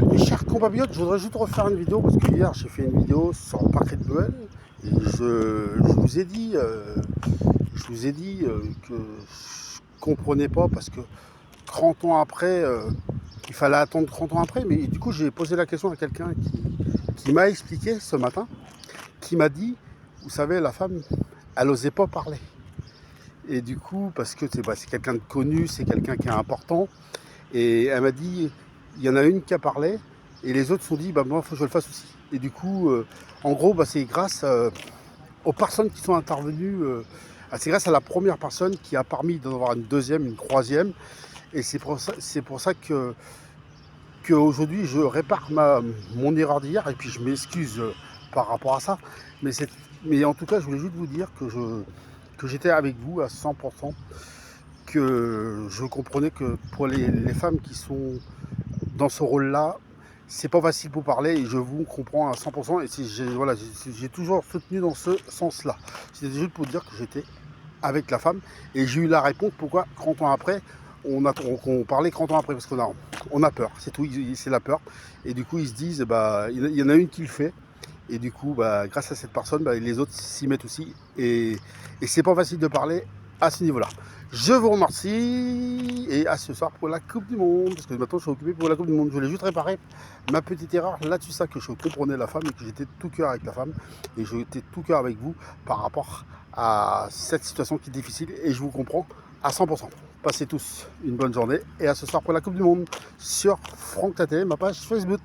Mes chers compatriotes, je voudrais juste refaire une vidéo parce que hier j'ai fait une vidéo sur le parquet de Noël et je vous ai dit, que je comprenais pas parce que 30 ans après, il fallait attendre 30 ans après, mais du coup j'ai posé la question à quelqu'un qui m'a expliqué ce matin, qui m'a dit, vous savez, la femme, elle osait pas parler. Et du coup, parce que c'est quelqu'un de connu, c'est quelqu'un qui est important, et elle m'a dit, il y en a une qui a parlé, et les autres se sont dit, bah moi, il faut que je le fasse aussi. Et du coup, en gros, c'est grâce aux personnes qui sont intervenues, c'est grâce à la première personne qui a permis d'en avoir une deuxième, une troisième, et c'est pour ça qu'aujourd'hui, je répare mon erreur d'hier, et puis je m'excuse par rapport à ça. Mais, mais en tout cas, je voulais juste vous dire que j'étais avec vous à 100%, que je comprenais que pour les femmes qui sont dans ce rôle-là, c'est pas facile pour parler et je vous comprends à 100%. Et voilà, j'ai toujours soutenu dans ce sens-là. C'était juste pour dire que j'étais avec la femme et j'ai eu la réponse pourquoi 30 ans après, on parlait 30 ans après parce on a peur, c'est tout, c'est la peur. Et du coup, ils se disent, bah, il y en a une qui le fait. Et du coup, bah, grâce à cette personne, bah, les autres s'y mettent aussi. Et c'est pas facile de parler à ce niveau-là. Je vous remercie et à ce soir pour la Coupe du Monde. Parce que maintenant je suis occupé pour la Coupe du Monde. Je voulais juste réparer ma petite erreur là-dessus, ça que je comprenais la femme et que j'étais tout cœur avec la femme. Et j'étais tout cœur avec vous par rapport à cette situation qui est difficile. Et je vous comprends à 100%. Passez tous une bonne journée et à ce soir pour la Coupe du Monde sur Franck Taté, ma page Facebook.